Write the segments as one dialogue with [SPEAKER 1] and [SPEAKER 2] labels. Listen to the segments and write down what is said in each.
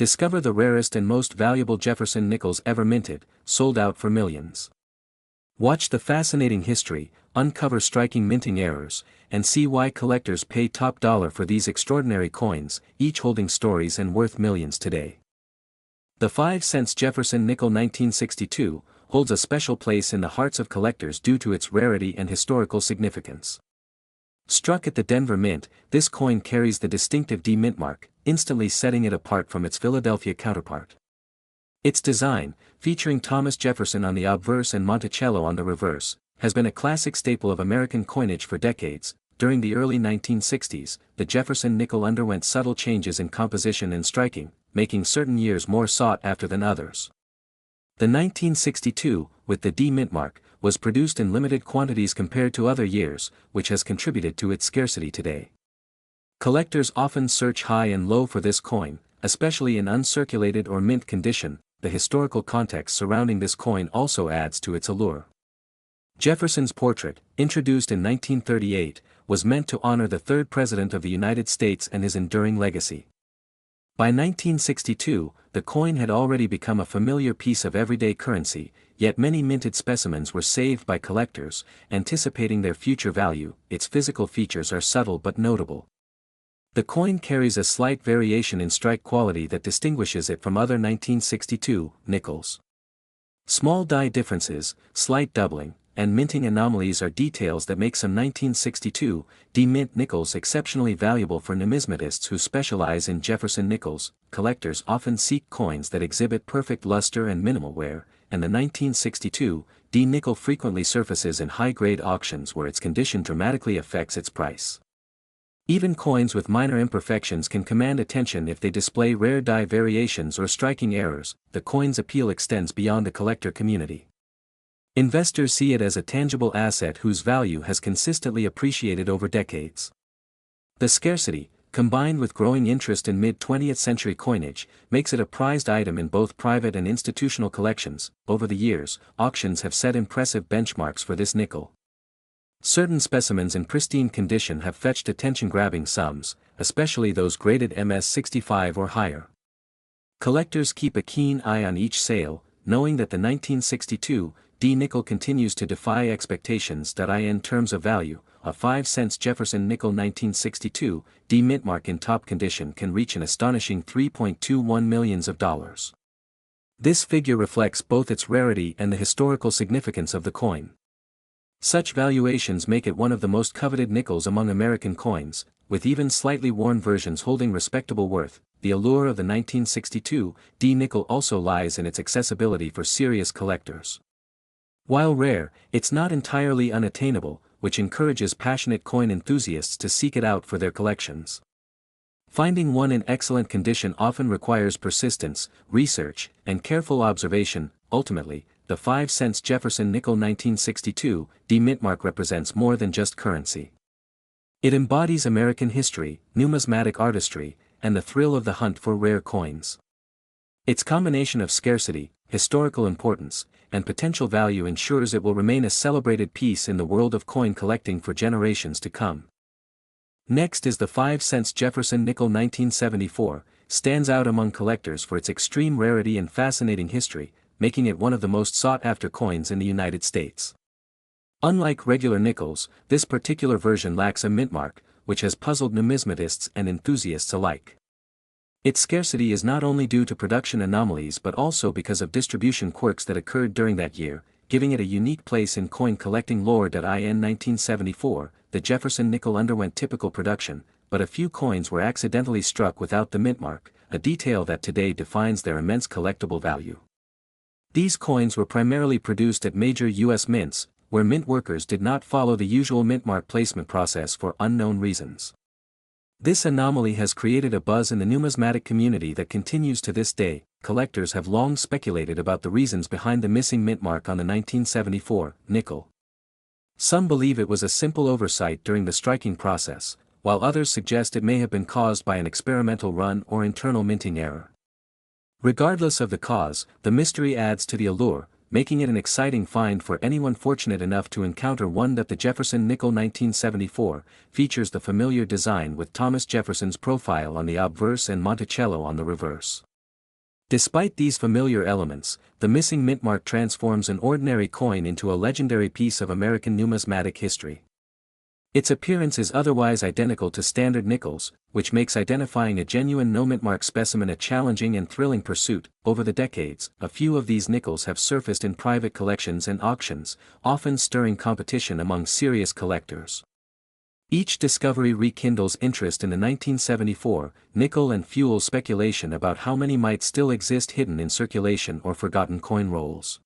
[SPEAKER 1] Discover the rarest and most valuable Jefferson nickels ever minted, sold out for millions. Watch the fascinating history, uncover striking minting errors, and see why collectors pay top dollar for these extraordinary coins, each holding stories and worth millions today. The 5-cent Jefferson nickel 1962 holds a special place in the hearts of collectors due to its rarity and historical significance. Struck at the Denver Mint, this coin carries the distinctive D Mint mark, instantly setting it apart from its Philadelphia counterpart. Its design, featuring Thomas Jefferson on the obverse and Monticello on the reverse, has been a classic staple of American coinage for decades. During the early 1960s, the Jefferson nickel underwent subtle changes in composition and striking, making certain years more sought after than others. The 1962, with the D Mint mark, was produced in limited quantities compared to other years, which has contributed to its scarcity today. Collectors often search high and low for this coin, especially in uncirculated or mint condition. The historical context surrounding this coin also adds to its allure. Jefferson's portrait, introduced in 1938, was meant to honor the third President of the United States and his enduring legacy. By 1962, the coin had already become a familiar piece of everyday currency, yet many minted specimens were saved by collectors, anticipating their future value. Its physical features are subtle but notable. The coin carries a slight variation in strike quality that distinguishes it from other 1962 nickels. Small die differences, slight doubling, and minting anomalies are details that make some 1962 D Mint nickels exceptionally valuable for numismatists who specialize in Jefferson nickels. Collectors often seek coins that exhibit perfect luster and minimal wear, and the 1962 D nickel frequently surfaces in high-grade auctions where its condition dramatically affects its price. Even coins with minor imperfections can command attention if they display rare die variations or striking errors. The coin's appeal extends beyond the collector community. Investors see it as a tangible asset whose value has consistently appreciated over decades. The scarcity, combined with growing interest in mid-20th century coinage, makes it a prized item in both private and institutional collections. Over the years, auctions have set impressive benchmarks for this nickel. Certain specimens in pristine condition have fetched attention-grabbing sums, especially those graded MS-65 or higher. Collectors keep a keen eye on each sale, knowing that the 1962 D nickel continues to defy expectations. In terms of value, a 5-cent Jefferson nickel 1962 D Mint mark in top condition can reach an astonishing $3.21 million. This figure reflects both its rarity and the historical significance of the coin. Such valuations make it one of the most coveted nickels among American coins, with even slightly worn versions holding respectable worth. The allure of the 1962 D nickel also lies in its accessibility for serious collectors. While rare, it's not entirely unattainable, which encourages passionate coin enthusiasts to seek it out for their collections. Finding one in excellent condition often requires persistence, research, and careful observation. Ultimately, the 5-cent Jefferson nickel 1962 D Mint mark represents more than just currency. It embodies American history, numismatic artistry, and the thrill of the hunt for rare coins. Its combination of scarcity, historical importance, and potential value ensures it will remain a celebrated piece in the world of coin collecting for generations to come. Next is the 5-cent Jefferson nickel 1974, stands out among collectors for its extreme rarity and fascinating history, making it one of the most sought-after coins in the United States. Unlike regular nickels, this particular version lacks a mint mark, which has puzzled numismatists and enthusiasts alike. Its scarcity is not only due to production anomalies but also because of distribution quirks that occurred during that year, giving it a unique place in coin collecting lore. In 1974, the Jefferson nickel underwent typical production, but a few coins were accidentally struck without the mint mark, a detail that today defines their immense collectible value. These coins were primarily produced at major U.S. mints, where mint workers did not follow the usual mint mark placement process for unknown reasons. This anomaly has created a buzz in the numismatic community that continues to this day. Collectors have long speculated about the reasons behind the missing mint mark on the 1974 nickel. Some believe it was a simple oversight during the striking process, while others suggest it may have been caused by an experimental run or internal minting error. Regardless of the cause, the mystery adds to the allure, making it an exciting find for anyone fortunate enough to encounter one. The Jefferson nickel 1974 features the familiar design with Thomas Jefferson's profile on the obverse and Monticello on the reverse. Despite these familiar elements, the missing mint mark transforms an ordinary coin into a legendary piece of American numismatic history. Its appearance is otherwise identical to standard nickels, which makes identifying a genuine no-mint mark specimen a challenging and thrilling pursuit. Over the decades, a few of these nickels have surfaced in private collections and auctions, often stirring competition among serious collectors. Each discovery rekindles interest in the 1974 nickel and fuels speculation about how many might still exist hidden in circulation or forgotten coin rolls.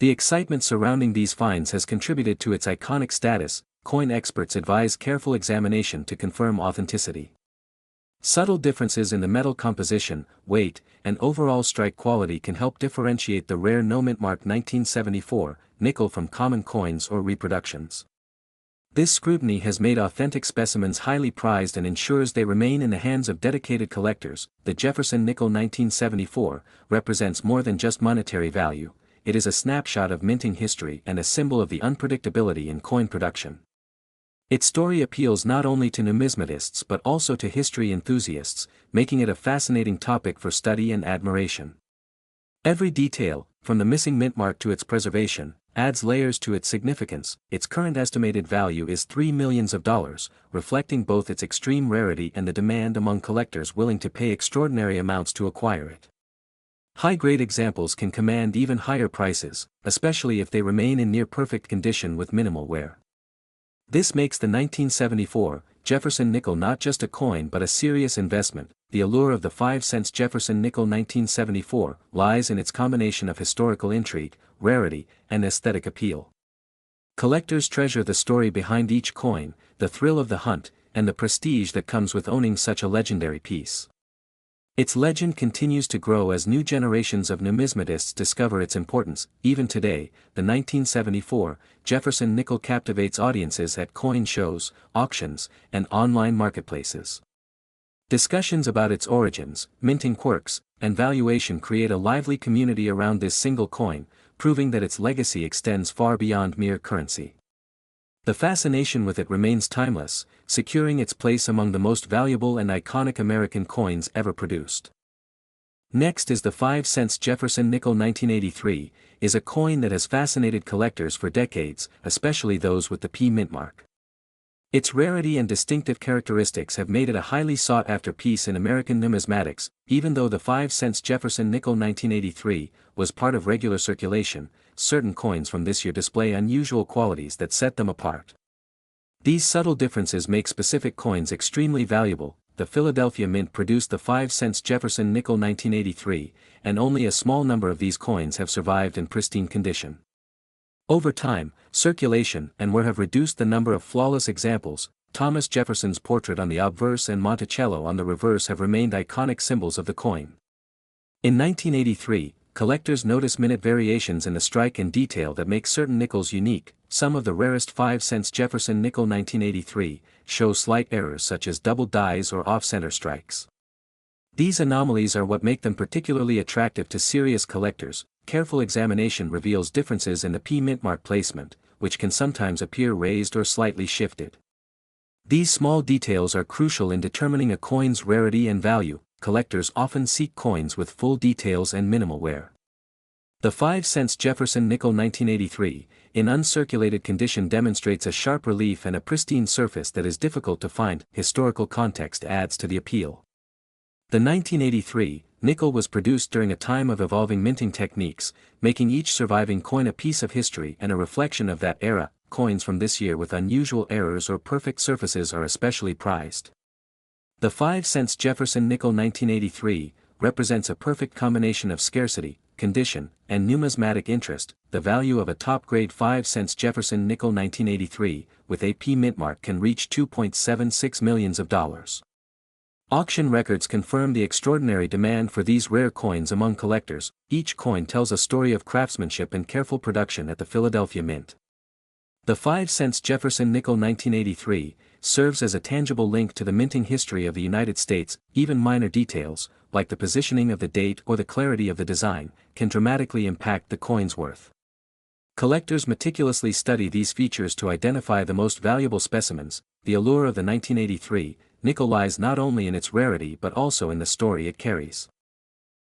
[SPEAKER 1] The excitement surrounding these finds has contributed to its iconic status. Coin experts advise careful examination to confirm authenticity. Subtle differences in the metal composition, weight, and overall strike quality can help differentiate the rare no-mint mark 1974 nickel from common coins or reproductions. This scrutiny has made authentic specimens highly prized and ensures they remain in the hands of dedicated collectors. The Jefferson nickel 1974 represents more than just monetary value. It is a snapshot of minting history and a symbol of the unpredictability in coin production. Its story appeals not only to numismatists but also to history enthusiasts, making it a fascinating topic for study and admiration. Every detail, from the missing mint mark to its preservation, adds layers to its significance. Its current estimated value is $3 million, reflecting both its extreme rarity and the demand among collectors willing to pay extraordinary amounts to acquire it. High-grade examples can command even higher prices, especially if they remain in near-perfect condition with minimal wear. This makes the 1974 Jefferson nickel not just a coin but a serious investment. The allure of the 5-cent Jefferson nickel 1974 lies in its combination of historical intrigue, rarity, and aesthetic appeal. Collectors treasure the story behind each coin, the thrill of the hunt, and the prestige that comes with owning such a legendary piece. Its legend continues to grow as new generations of numismatists discover its importance. Even today, the 1974 Jefferson nickel captivates audiences at coin shows, auctions, and online marketplaces. Discussions about its origins, minting quirks, and valuation create a lively community around this single coin, proving that its legacy extends far beyond mere currency. The fascination with it remains timeless, securing its place among the most valuable and iconic American coins ever produced. Next is the 5-cent Jefferson nickel 1983, is a coin that has fascinated collectors for decades, especially those with the P mint mark. Its rarity and distinctive characteristics have made it a highly sought-after piece in American numismatics. Even though the 5-cent Jefferson nickel 1983 was part of regular circulation, certain coins from this year display unusual qualities that set them apart. These subtle differences make specific coins extremely valuable. The Philadelphia Mint produced the 5-cent Jefferson nickel 1983, and only a small number of these coins have survived in pristine condition. Over time, circulation and wear have reduced the number of flawless examples. Thomas Jefferson's portrait on the obverse and Monticello on the reverse have remained iconic symbols of the coin. In 1983, collectors notice minute variations in the strike and detail that make certain nickels unique. Some of the rarest 5-cent Jefferson nickel 1983 show slight errors such as double dies or off-center strikes. These anomalies are what make them particularly attractive to serious collectors. Careful examination reveals differences in the P mint mark placement, which can sometimes appear raised or slightly shifted. These small details are crucial in determining a coin's rarity and value. Collectors often seek coins with full details and minimal wear. The 5-cent Jefferson nickel 1983, in uncirculated condition, demonstrates a sharp relief and a pristine surface that is difficult to find. Historical context adds to the appeal. The 1983 nickel was produced during a time of evolving minting techniques, making each surviving coin a piece of history and a reflection of that era. Coins from this year with unusual errors or perfect surfaces are especially prized. The 5-cent Jefferson nickel 1983 represents a perfect combination of scarcity, condition, and numismatic interest. The value of a top-grade 5-cent Jefferson nickel 1983 with a P mint mark can reach $2.76 million. Auction records confirm the extraordinary demand for these rare coins among collectors. Each coin tells a story of craftsmanship and careful production at the Philadelphia Mint. The 5-cent Jefferson nickel 1983 serves as a tangible link to the minting history of the United States. Even minor details, like the positioning of the date or the clarity of the design, can dramatically impact the coin's worth. Collectors meticulously study these features to identify the most valuable specimens. The allure of the 1983 nickel lies not only in its rarity but also in the story it carries.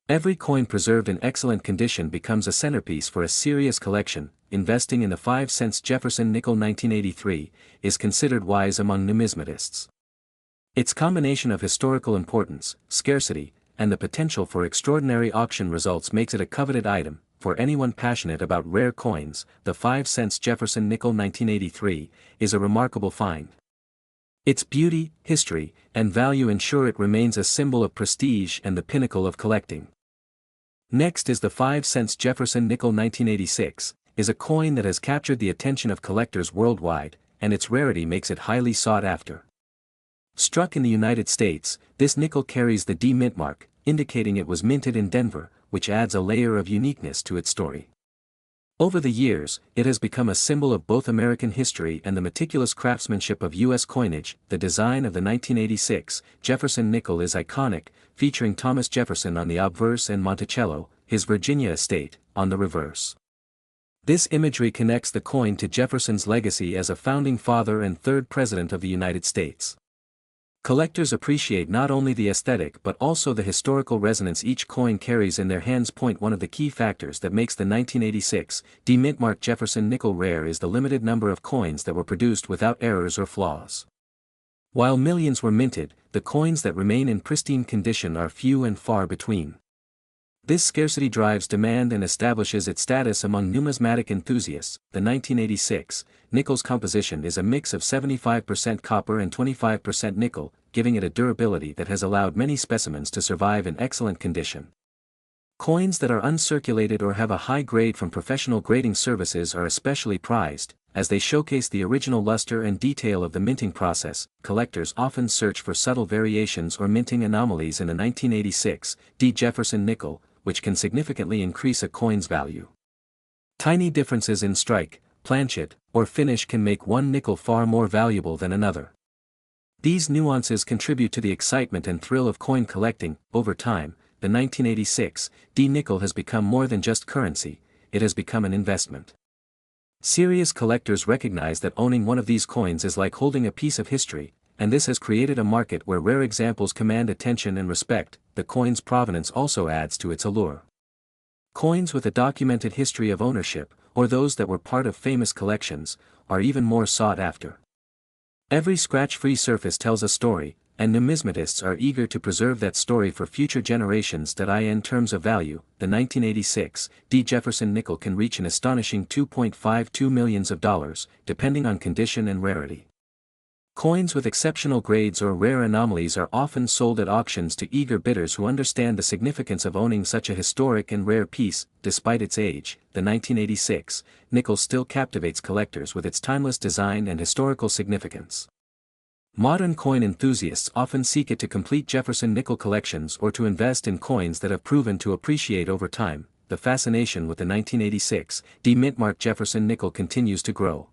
[SPEAKER 1] Every coin preserved in excellent condition becomes a centerpiece for a serious collection. Investing in the 5-cent Jefferson nickel 1983 is considered wise among numismatists. Its combination of historical importance, scarcity, and the potential for extraordinary auction results makes it a coveted item. For anyone passionate about rare coins, the 5-cent Jefferson nickel 1983 is a remarkable find. Its beauty, history, and value ensure it remains a symbol of prestige and the pinnacle of collecting. Next is the 5-cent Jefferson nickel 1986, is a coin that has captured the attention of collectors worldwide, and its rarity makes it highly sought after. Struck in the United States, this nickel carries the D mint mark, indicating it was minted in Denver, which adds a layer of uniqueness to its story. Over the years, it has become a symbol of both American history and the meticulous craftsmanship of U.S. coinage. The design of the 1986 Jefferson nickel is iconic, featuring Thomas Jefferson on the obverse and Monticello, his Virginia estate, on the reverse. This imagery connects the coin to Jefferson's legacy as a founding father and third president of the United States. Collectors appreciate not only the aesthetic but also the historical resonance each coin carries in their hands. One of the key factors that makes the 1986 D mint mark Jefferson nickel rare is the limited number of coins that were produced without errors or flaws. While millions were minted, the coins that remain in pristine condition are few and far between. This scarcity drives demand and establishes its status among numismatic enthusiasts. The 1986 nickel's composition is a mix of 75% copper and 25% nickel, giving it a durability that has allowed many specimens to survive in excellent condition. Coins that are uncirculated or have a high grade from professional grading services are especially prized, as they showcase the original luster and detail of the minting process. Collectors often search for subtle variations or minting anomalies in the 1986 D Jefferson nickel, which can significantly increase a coin's value. Tiny differences in strike, planchet, or finish can make one nickel far more valuable than another. These nuances contribute to the excitement and thrill of coin collecting. Over time, the 1986 D nickel has become more than just currency, it has become an investment. Serious collectors recognize that owning one of these coins is like holding a piece of history, and this has created a market where rare examples command attention and respect. The coin's provenance also adds to its allure. Coins with a documented history of ownership, or those that were part of famous collections, are even more sought after. Every scratch-free surface tells a story, and numismatists are eager to preserve that story for future generations. In terms of value, the 1986 D Jefferson nickel can reach an astonishing $2.52 million, depending on condition and rarity. Coins with exceptional grades or rare anomalies are often sold at auctions to eager bidders who understand the significance of owning such a historic and rare piece. Despite its age, the 1986 nickel still captivates collectors with its timeless design and historical significance. Modern coin enthusiasts often seek it to complete Jefferson nickel collections or to invest in coins that have proven to appreciate over time. The fascination with the 1986 D mint mark Jefferson nickel continues to grow.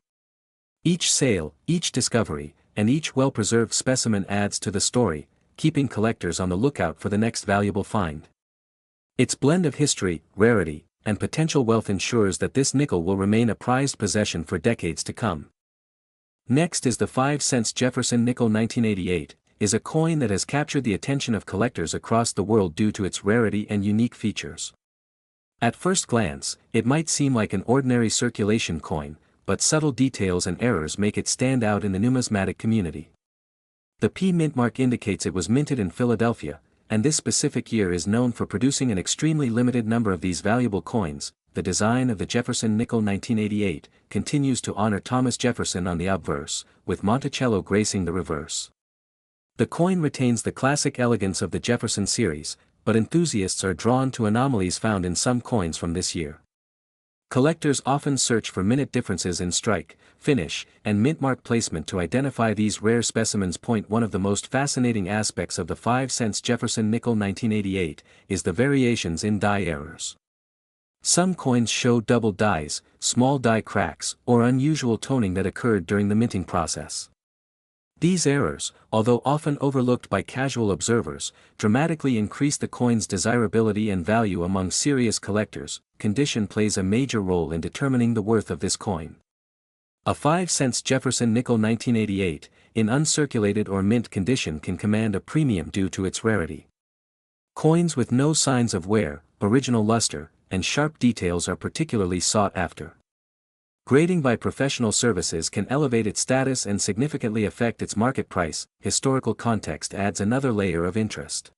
[SPEAKER 1] Each sale, each discovery, and each well-preserved specimen adds to the story, keeping collectors on the lookout for the next valuable find. Its blend of history, rarity, and potential wealth ensures that this nickel will remain a prized possession for decades to come. Next is the 5-cent Jefferson nickel 1988, is a coin that has captured the attention of collectors across the world due to its rarity and unique features. At first glance, it might seem like an ordinary circulation coin, but subtle details and errors make it stand out in the numismatic community. The P mint mark indicates it was minted in Philadelphia, and this specific year is known for producing an extremely limited number of these valuable coins. The design of the Jefferson nickel 1988 continues to honor Thomas Jefferson on the obverse, with Monticello gracing the reverse. The coin retains the classic elegance of the Jefferson series, but enthusiasts are drawn to anomalies found in some coins from this year. Collectors often search for minute differences in strike, finish, and mint mark placement to identify these rare specimens. One of the most fascinating aspects of the 5-cent Jefferson nickel 1988 is the variations in die errors. Some coins show double dies, small die cracks, or unusual toning that occurred during the minting process. These errors, although often overlooked by casual observers, dramatically increase the coin's desirability and value among serious collectors. Condition plays a major role in determining the worth of this coin. A 5-cent Jefferson nickel 1988, in uncirculated or mint condition, can command a premium due to its rarity. Coins with no signs of wear, original luster, and sharp details are particularly sought after. Grading by professional services can elevate its status and significantly affect its market price. Historical context adds another layer of interest.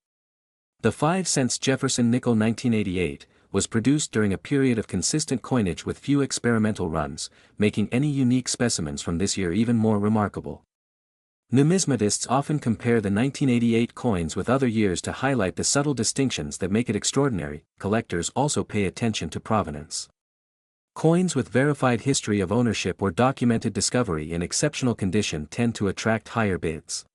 [SPEAKER 1] The 5-cent Jefferson nickel 1988 was produced during a period of consistent coinage with few experimental runs, making any unique specimens from this year even more remarkable. Numismatists often compare the 1988 coins with other years to highlight the subtle distinctions that make it extraordinary. Collectors also pay attention to provenance. Coins with verified history of ownership or documented discovery in exceptional condition tend to attract higher bids.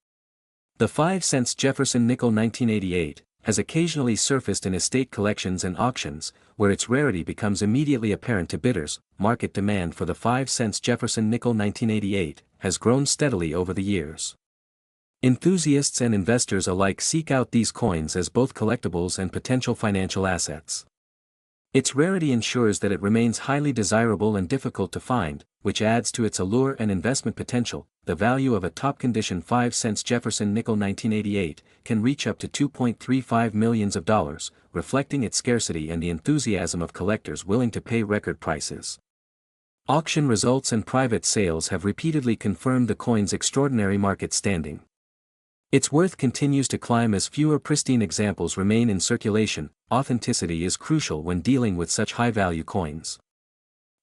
[SPEAKER 1] The 5-cent Jefferson nickel 1988 has occasionally surfaced in estate collections and auctions, where its rarity becomes immediately apparent to bidders. Market demand for the 5-cent Jefferson nickel 1988 has grown steadily over the years. Enthusiasts and investors alike seek out these coins as both collectibles and potential financial assets. Its rarity ensures that it remains highly desirable and difficult to find, which adds to its allure and investment potential. The value of a top-condition 5-cent Jefferson nickel 1988 can reach up to $2.35 million, reflecting its scarcity and the enthusiasm of collectors willing to pay record prices. Auction results and private sales have repeatedly confirmed the coin's extraordinary market standing. Its worth continues to climb as fewer pristine examples remain in circulation. Authenticity is crucial when dealing with such high-value coins.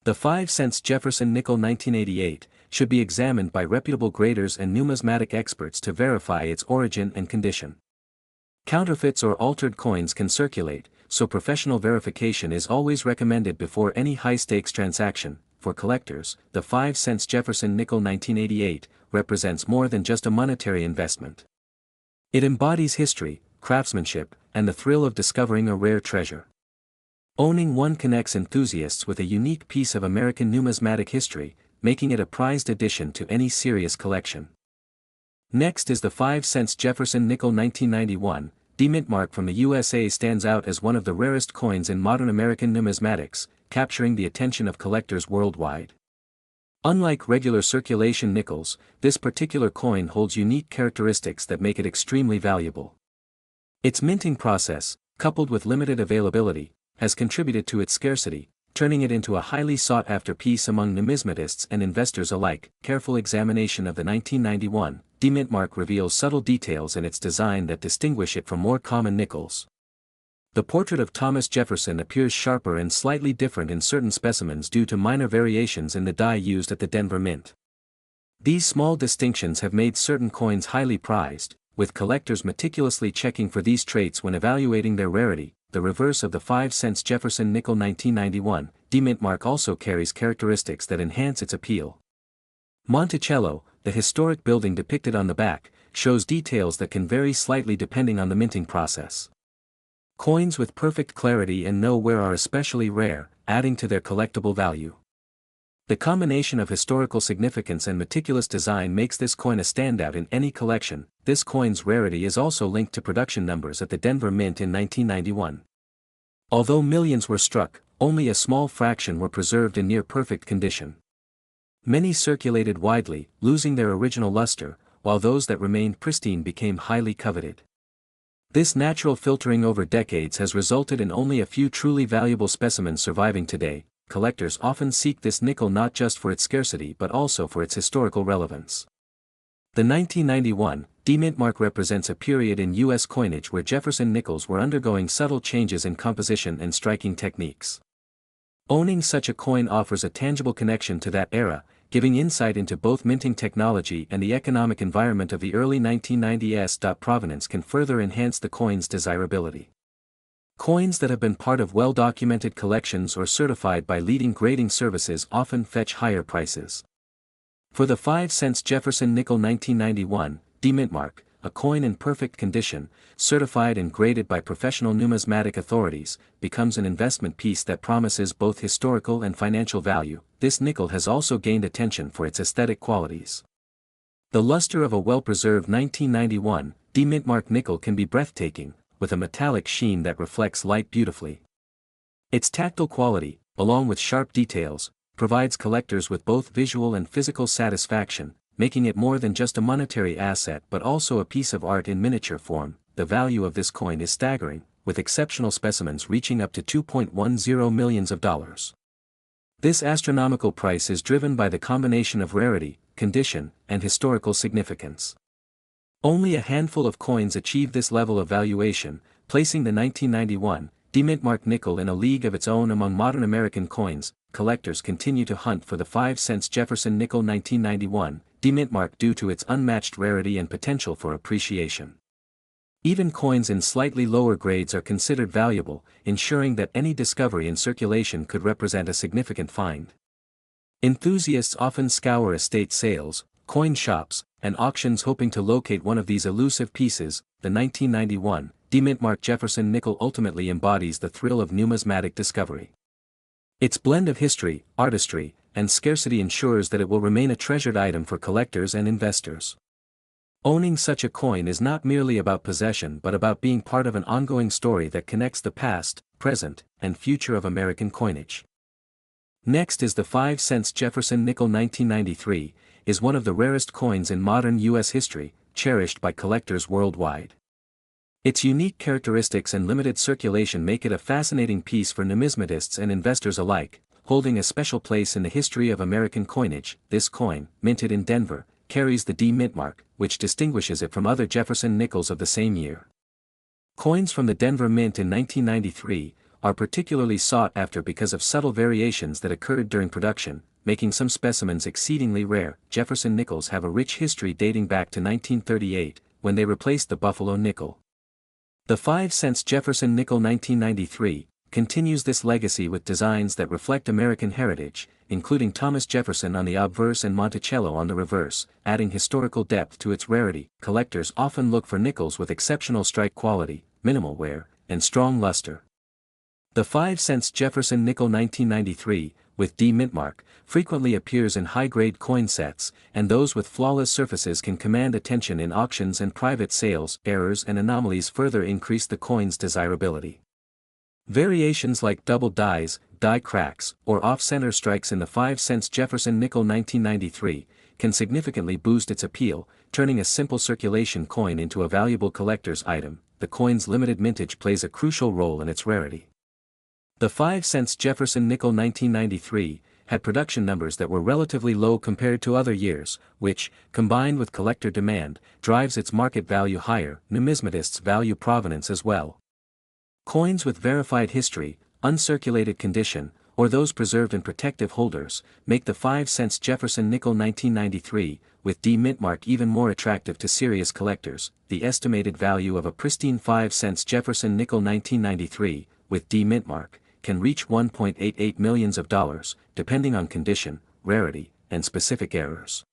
[SPEAKER 1] The 5-cent Jefferson nickel 1988 should be examined by reputable graders and numismatic experts to verify its origin and condition. Counterfeits or altered coins can circulate, so professional verification is always recommended before any high-stakes transaction. For collectors, the 5-cent Jefferson nickel 1988 represents more than just a monetary investment. It embodies history, craftsmanship, and the thrill of discovering a rare treasure. Owning one connects enthusiasts with a unique piece of American numismatic history, making it a prized addition to any serious collection. Next is the 5-cent Jefferson nickel 1991. The mint mark from the USA stands out as one of the rarest coins in modern American numismatics, capturing the attention of collectors worldwide. Unlike regular circulation nickels, this particular coin holds unique characteristics that make it extremely valuable. Its minting process, coupled with limited availability, has contributed to its scarcity, turning it into a highly sought-after piece among numismatists and investors alike. Careful examination of the 1991 mint mark reveals subtle details in its design that distinguish it from more common nickels. The portrait of Thomas Jefferson appears sharper and slightly different in certain specimens due to minor variations in the die used at the Denver Mint. These small distinctions have made certain coins highly prized, with collectors meticulously checking for these traits when evaluating their rarity. The reverse of the 5-cent Jefferson nickel 1991 mint mark also carries characteristics that enhance its appeal. Monticello, the historic building depicted on the back, shows details that can vary slightly depending on the minting process. Coins with perfect clarity and no wear are especially rare, adding to their collectible value. The combination of historical significance and meticulous design makes this coin a standout in any collection. This coin's rarity is also linked to production numbers at the Denver Mint in 1991. Although millions were struck, only a small fraction were preserved in near-perfect condition. Many circulated widely, losing their original luster, while those that remained pristine became highly coveted. This natural filtering over decades has resulted in only a few truly valuable specimens surviving today. Collectors often seek this nickel not just for its scarcity but also for its historical relevance. The 1991 mint mark represents a period in U.S. coinage where Jefferson nickels were undergoing subtle changes in composition and striking techniques. Owning such a coin offers a tangible connection to that era, giving insight into both minting technology and the economic environment of the early 1990s. Provenance can further enhance the coin's desirability. Coins that have been part of well-documented collections or certified by leading grading services often fetch higher prices. For the 5-cent Jefferson nickel 1991 mint mark, a coin in perfect condition, certified and graded by professional numismatic authorities, becomes an investment piece that promises both historical and financial value. This nickel has also gained attention for its aesthetic qualities. The luster of a well-preserved 1991 mint mark nickel can be breathtaking, with a metallic sheen that reflects light beautifully. Its tactile quality, along with sharp details, provides collectors with both visual and physical satisfaction, making it more than just a monetary asset but also a piece of art in miniature form. The value of this coin is staggering, with exceptional specimens reaching up to $2.10 million. This astronomical price is driven by the combination of rarity, condition, and historical significance. Only a handful of coins achieve this level of valuation, placing the 1991 D-Mint-mark nickel in a league of its own among modern American coins. Collectors continue to hunt for the 5-cent Jefferson nickel 1991 D-Mint-mark due to its unmatched rarity and potential for appreciation. Even coins in slightly lower grades are considered valuable, ensuring that any discovery in circulation could represent a significant find. Enthusiasts often scour estate sales, coin shops, and auctions hoping to locate one of these elusive pieces. The 1991 D-Mint-mark Jefferson nickel ultimately embodies the thrill of numismatic discovery. Its blend of history, artistry, and scarcity ensures that it will remain a treasured item for collectors and investors. Owning such a coin is not merely about possession but about being part of an ongoing story that connects the past, present, and future of American coinage. Next is the 5-cent Jefferson nickel 1993, is one of the rarest coins in modern U.S. history, cherished by collectors worldwide. Its unique characteristics and limited circulation make it a fascinating piece for numismatists and investors alike, holding a special place in the history of American coinage. This coin, minted in Denver, carries the D-Mint mark, which distinguishes it from other Jefferson nickels of the same year. Coins from the Denver Mint in 1993 are particularly sought after because of subtle variations that occurred during production, making some specimens exceedingly rare. Jefferson nickels have a rich history dating back to 1938, when they replaced the Buffalo nickel. The 5-cent Jefferson nickel 1993 continues this legacy with designs that reflect American heritage, including Thomas Jefferson on the obverse and Monticello on the reverse, adding historical depth to its rarity. Collectors often look for nickels with exceptional strike quality, minimal wear, and strong luster. The 5-cent Jefferson nickel 1993, with D-Mint mark, frequently appears in high-grade coin sets, and those with flawless surfaces can command attention in auctions and private sales. Errors and anomalies further increase the coin's desirability. Variations like double dies, die cracks, or off-center strikes in the 5-cent Jefferson nickel 1993 can significantly boost its appeal, turning a simple circulation coin into a valuable collector's item. The coin's limited mintage plays a crucial role in its rarity. The 5-cent Jefferson nickel 1993 had production numbers that were relatively low compared to other years, which, combined with collector demand, drives its market value higher. Numismatists value provenance as well. Coins with verified history, uncirculated condition, or those preserved in protective holders, make the 5-cent Jefferson nickel 1993, with D-Mint mark even more attractive to serious collectors. The estimated value of a pristine 5-cent Jefferson nickel 1993, with D-Mint mark, can reach $1.88 million, depending on condition, rarity, and specific errors.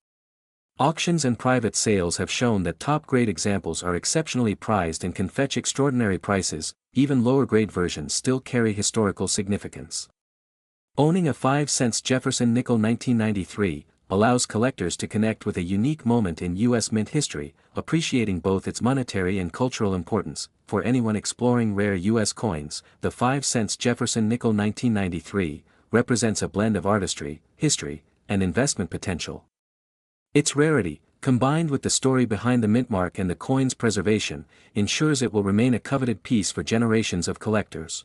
[SPEAKER 1] Auctions and private sales have shown that top-grade examples are exceptionally prized and can fetch extraordinary prices. Even lower-grade versions still carry historical significance. Owning a 5-cent Jefferson nickel 1993 allows collectors to connect with a unique moment in U.S. mint history, appreciating both its monetary and cultural importance. For anyone exploring rare U.S. coins, the 5-cent Jefferson nickel 1993 represents a blend of artistry, history, and investment potential. Its rarity, combined with the story behind the mint mark and the coin's preservation, ensures it will remain a coveted piece for generations of collectors.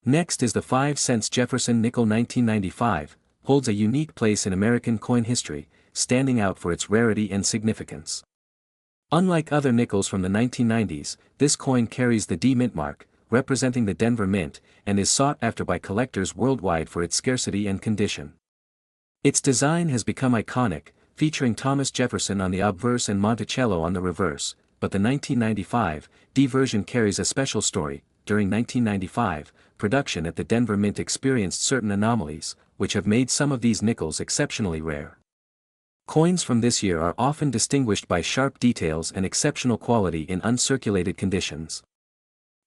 [SPEAKER 1] Next is the 5-cent Jefferson nickel 1995, holds a unique place in American coin history, standing out for its rarity and significance. Unlike other nickels from the 1990s, this coin carries the D-Mint mark, representing the Denver Mint, and is sought after by collectors worldwide for its scarcity and condition. Its design has become iconic, featuring Thomas Jefferson on the obverse and Monticello on the reverse, but the 1995 D version carries a special story. During 1995, production at the Denver Mint experienced certain anomalies, which have made some of these nickels exceptionally rare. Coins from this year are often distinguished by sharp details and exceptional quality in uncirculated conditions.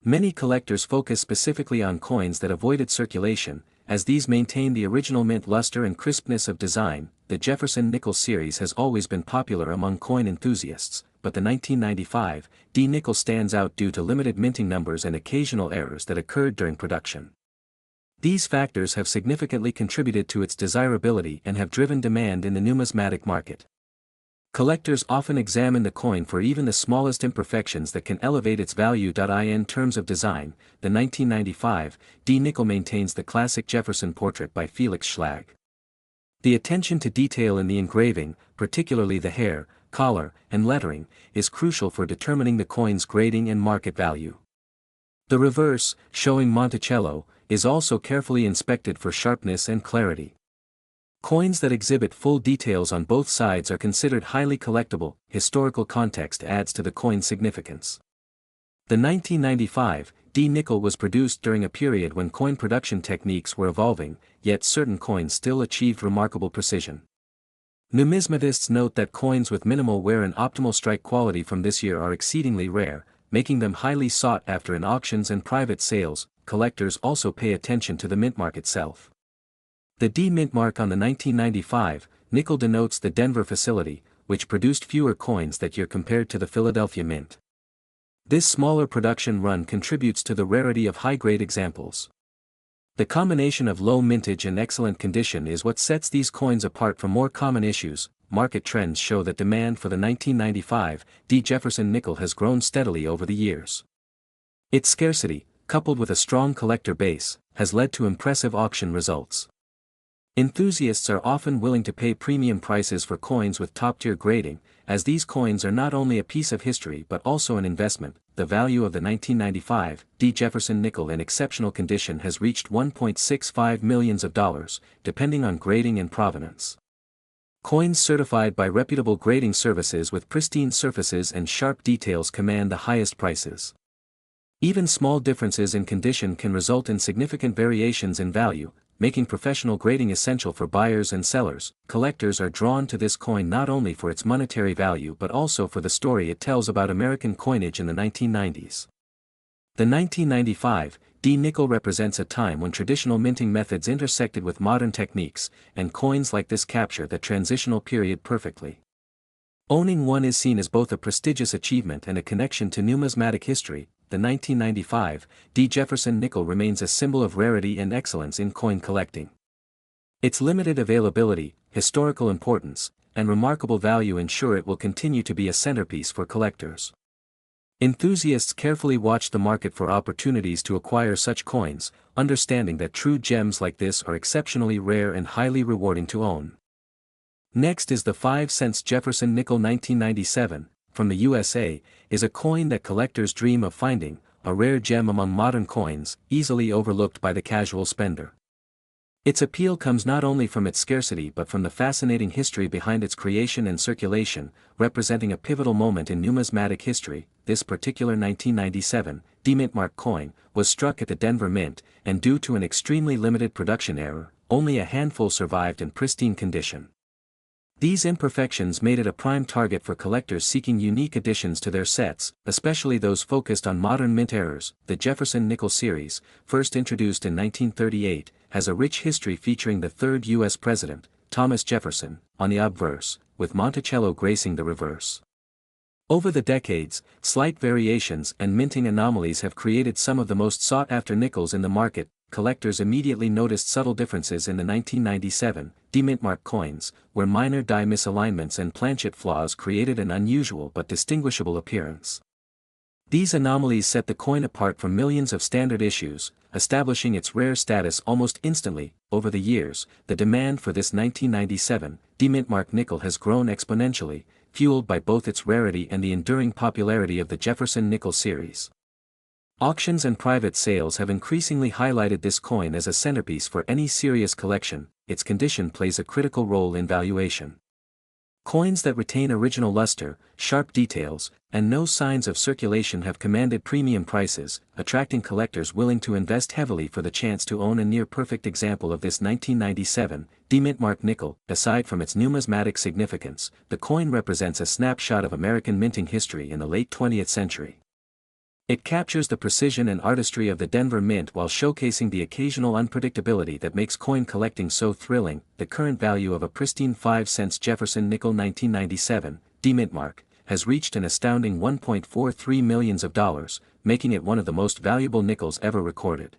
[SPEAKER 1] Many collectors focus specifically on coins that avoided circulation, as these maintain the original mint luster and crispness of design. The Jefferson nickel series has always been popular among coin enthusiasts, but the 1995 D nickel stands out due to limited minting numbers and occasional errors that occurred during production. These factors have significantly contributed to its desirability and have driven demand in the numismatic market. Collectors often examine the coin for even the smallest imperfections that can elevate its value. In terms of design, the 1995 D nickel maintains the classic Jefferson portrait by Felix Schlag. The attention to detail in the engraving, particularly the hair, collar, and lettering, is crucial for determining the coin's grading and market value. The reverse, showing Monticello, is also carefully inspected for sharpness and clarity. Coins that exhibit full details on both sides are considered highly collectible. Historical context adds to the coin's significance. The 1995 D nickel was produced during a period when coin production techniques were evolving, yet certain coins still achieved remarkable precision. Numismatists note that coins with minimal wear and optimal strike quality from this year are exceedingly rare, making them highly sought after in auctions and private sales. Collectors also pay attention to the mint mark itself. The D mint mark on the 1995 nickel denotes the Denver facility, which produced fewer coins that year compared to the Philadelphia Mint. This smaller production run contributes to the rarity of high-grade examples. The combination of low mintage and excellent condition is what sets these coins apart from more common issues. Market trends show that demand for the 1995 D Jefferson nickel has grown steadily over the years. Its scarcity, coupled with a strong collector base, has led to impressive auction results. Enthusiasts are often willing to pay premium prices for coins with top-tier grading, as these coins are not only a piece of history but also an investment. The value of the 1995 D Jefferson nickel in exceptional condition has reached $1.65 million, depending on grading and provenance. Coins certified by reputable grading services with pristine surfaces and sharp details command the highest prices. Even small differences in condition can result in significant variations in value, making professional grading essential for buyers and sellers. Collectors are drawn to this coin not only for its monetary value but also for the story it tells about American coinage in the 1990s. The 1995 D nickel represents a time when traditional minting methods intersected with modern techniques, and coins like this capture that transitional period perfectly. Owning one is seen as both a prestigious achievement and a connection to numismatic history. The 1995 D Jefferson nickel remains a symbol of rarity and excellence in coin collecting. Its limited availability, historical importance, and remarkable value ensure it will continue to be a centerpiece for collectors. Enthusiasts carefully watch the market for opportunities to acquire such coins, understanding that true gems like this are exceptionally rare and highly rewarding to own. Next is the 5 cents Jefferson nickel 1997. From the USA, is a coin that collectors dream of finding, a rare gem among modern coins, easily overlooked by the casual spender. Its appeal comes not only from its scarcity but from the fascinating history behind its creation and circulation, representing a pivotal moment in numismatic history. This particular 1997 D mint mark coin was struck at the Denver Mint, and due to an extremely limited production error, only a handful survived in pristine condition. These imperfections made it a prime target for collectors seeking unique additions to their sets, especially those focused on modern mint errors. The Jefferson nickel series, first introduced in 1938, has a rich history featuring the third U.S. President, Thomas Jefferson, on the obverse, with Monticello gracing the reverse. Over the decades, slight variations and minting anomalies have created some of the most sought-after nickels in the market. Collectors immediately noticed subtle differences in the 1997 D mint mark coins, where minor die misalignments and planchet flaws created an unusual but distinguishable appearance. These anomalies set the coin apart from millions of standard issues, establishing its rare status almost instantly. Over the years, the demand for this 1997 D mint mark nickel has grown exponentially, fueled by both its rarity and the enduring popularity of the Jefferson nickel series. Auctions and private sales have increasingly highlighted this coin as a centerpiece for any serious collection. Its condition plays a critical role in valuation. Coins that retain original luster, sharp details, and no signs of circulation have commanded premium prices, attracting collectors willing to invest heavily for the chance to own a near-perfect example of this 1997 D mint mark nickel. Aside from its numismatic significance, the coin represents a snapshot of American minting history in the late 20th century. It captures the precision and artistry of the Denver Mint while showcasing the occasional unpredictability that makes coin collecting so thrilling. The current value of a pristine 5 cents Jefferson nickel 1997 D mint mark has reached an astounding $1.43 million, making it one of the most valuable nickels ever recorded.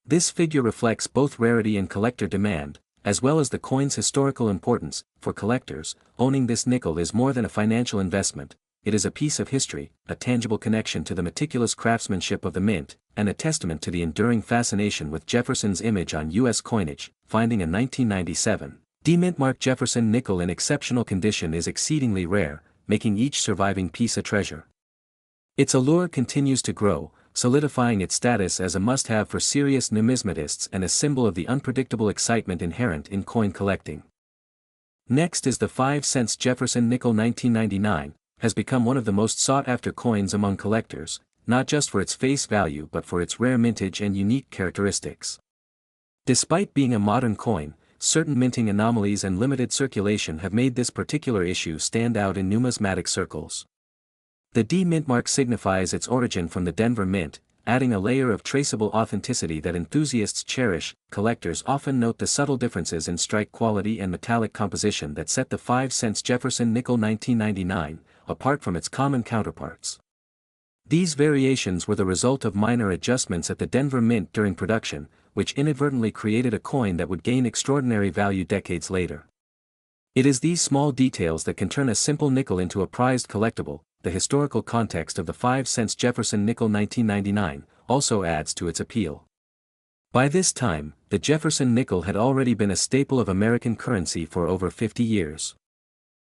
[SPEAKER 1] This figure reflects both rarity and collector demand, as well as the coin's historical importance. For collectors, owning this nickel is more than a financial investment. It is a piece of history, a tangible connection to the meticulous craftsmanship of the mint, and a testament to the enduring fascination with Jefferson's image on U.S. coinage. Finding a 1997 D-mint-marked Jefferson nickel in exceptional condition is exceedingly rare, making each surviving piece a treasure. Its allure continues to grow, solidifying its status as a must-have for serious numismatists and a symbol of the unpredictable excitement inherent in coin collecting. Next is the 5-cent Jefferson nickel. 1999 has become one of the most sought-after coins among collectors, not just for its face value but for its rare mintage and unique characteristics. Despite being a modern coin, certain minting anomalies and limited circulation have made this particular issue stand out in numismatic circles. The D-mint mark signifies its origin from the Denver Mint, adding a layer of traceable authenticity that enthusiasts cherish. Collectors often note the subtle differences in strike quality and metallic composition that set the 5-cent Jefferson nickel 1999 apart from its common counterparts. These variations were the result of minor adjustments at the Denver Mint during production, which inadvertently created a coin that would gain extraordinary value decades later. It is these small details that can turn a simple nickel into a prized collectible. The historical context of the 5-cent Jefferson nickel 1999 also adds to its appeal. By this time, the Jefferson nickel had already been a staple of American currency for over 50 years.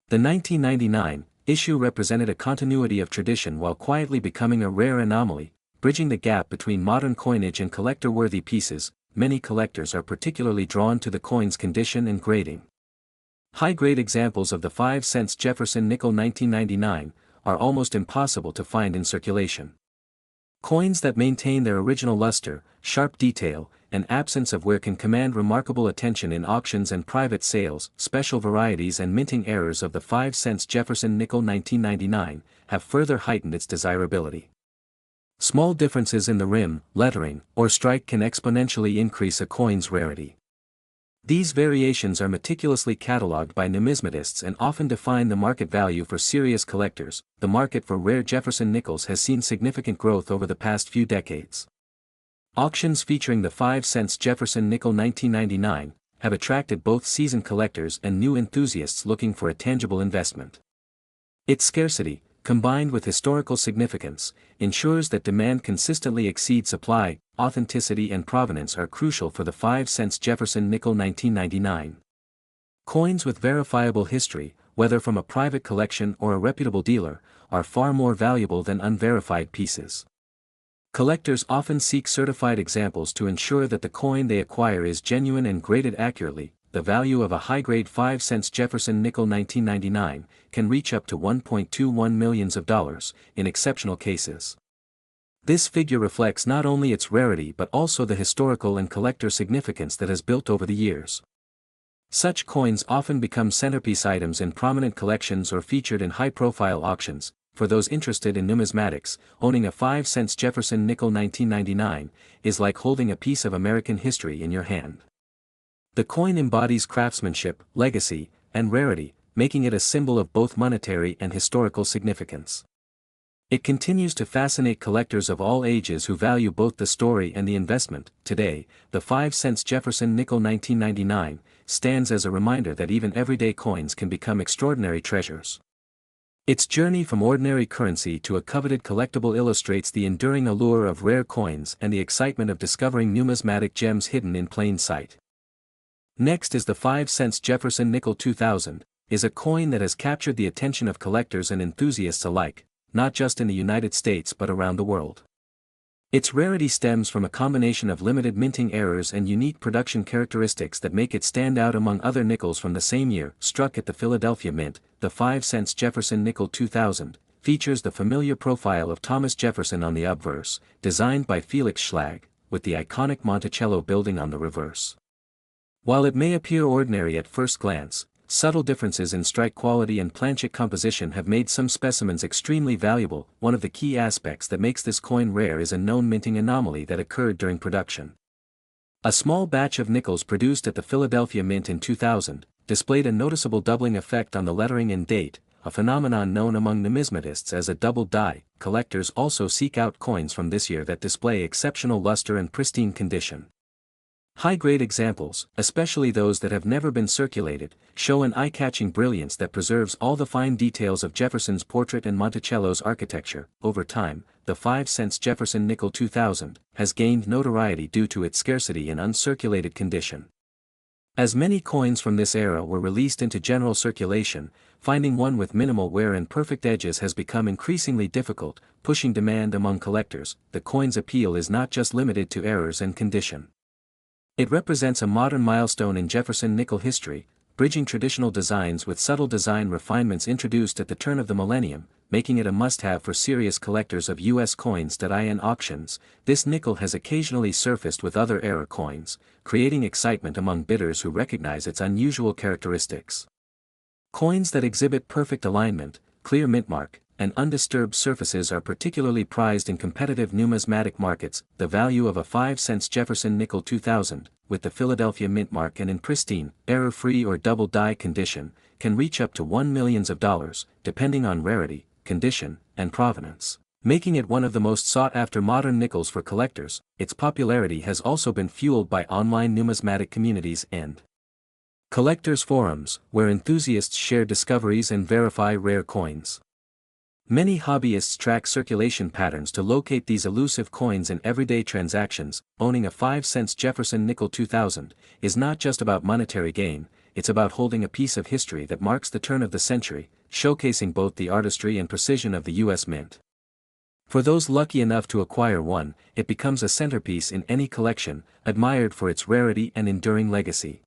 [SPEAKER 1] The 1999 issue represented a continuity of tradition while quietly becoming a rare anomaly, bridging the gap between modern coinage and collector-worthy pieces. Many collectors are particularly drawn to the coin's condition and grading. High-grade examples of the 5-cent Jefferson nickel 1999 are almost impossible to find in circulation. Coins that maintain their original luster, sharp detail, and absence of wear can command remarkable attention in auctions and private sales. Special varieties and minting errors of the 5-cent Jefferson nickel 1999 have further heightened its desirability. Small differences in the rim, lettering, or strike can exponentially increase a coin's rarity. These variations are meticulously catalogued by numismatists and often define the market value for serious collectors. The market for rare Jefferson nickels has seen significant growth over the past few decades. Auctions featuring the 5-cent Jefferson nickel 1999 have attracted both seasoned collectors and new enthusiasts looking for a tangible investment. Its scarcity, combined with historical significance, ensures that demand consistently exceeds supply. Authenticity and provenance are crucial for the 5-cent Jefferson nickel 1999. Coins with verifiable history, whether from a private collection or a reputable dealer, are far more valuable than unverified pieces. Collectors often seek certified examples to ensure that the coin they acquire is genuine and graded accurately. The value of a high-grade 5-cent Jefferson nickel 1999 can reach up to $1.21 million in exceptional cases. This figure reflects not only its rarity but also the historical and collector significance that has built over the years. Such coins often become centerpiece items in prominent collections or featured in high-profile auctions. For those interested in numismatics, owning a 5-cent Jefferson nickel 1999 is like holding a piece of American history in your hand. The coin embodies craftsmanship, legacy, and rarity, making it a symbol of both monetary and historical significance. It continues to fascinate collectors of all ages who value both the story and the investment. Today, the 5-cent Jefferson nickel 1999 stands as a reminder that even everyday coins can become extraordinary treasures. Its journey from ordinary currency to a coveted collectible illustrates the enduring allure of rare coins and the excitement of discovering numismatic gems hidden in plain sight. Next is the 5-cent Jefferson nickel 2000, is a coin that has captured the attention of collectors and enthusiasts alike, not just in the United States but around the world. Its rarity stems from a combination of limited minting errors and unique production characteristics that make it stand out among other nickels from the same year. Struck at the Philadelphia Mint, the 5-cent Jefferson nickel 2000 features the familiar profile of Thomas Jefferson on the obverse, designed by Felix Schlag, with the iconic Monticello building on the reverse. While it may appear ordinary at first glance, subtle differences in strike quality and planchet composition have made some specimens extremely valuable. One of the key aspects that makes this coin rare is a known minting anomaly that occurred during production. A small batch of nickels produced at the Philadelphia Mint in 2000 displayed a noticeable doubling effect on the lettering and date, a phenomenon known among numismatists as a double die. Collectors also seek out coins from this year that display exceptional luster and pristine condition. High-grade examples, especially those that have never been circulated, show an eye-catching brilliance that preserves all the fine details of Jefferson's portrait and Monticello's architecture. Over time, the 5-cent Jefferson nickel 2000 has gained notoriety due to its scarcity in uncirculated condition. As many coins from this era were released into general circulation, finding one with minimal wear and perfect edges has become increasingly difficult, pushing demand among collectors. The coin's appeal is not just limited to errors and condition. It represents a modern milestone in Jefferson nickel history, bridging traditional designs with subtle design refinements introduced at the turn of the millennium, making it a must-have for serious collectors of U.S. coins.in auctions. This nickel has occasionally surfaced with other era coins, creating excitement among bidders who recognize its unusual characteristics. Coins that exhibit perfect alignment, clear mintmark, and undisturbed surfaces are particularly prized in competitive numismatic markets. The value of a 5-cent Jefferson nickel 2000, with the Philadelphia mint mark and in pristine, error-free or double die condition, can reach up to $1 million, depending on rarity, condition, and provenance. Making it one of the most sought-after modern nickels for collectors. Its popularity has also been fueled by online numismatic communities and collectors' forums, where enthusiasts share discoveries and verify rare coins. Many hobbyists track circulation patterns to locate these elusive coins in everyday transactions. Owning a 5-cent Jefferson nickel 2000 is not just about monetary gain, it's about holding a piece of history that marks the turn of the century, showcasing both the artistry and precision of the U.S. Mint. For those lucky enough to acquire one, it becomes a centerpiece in any collection, admired for its rarity and enduring legacy.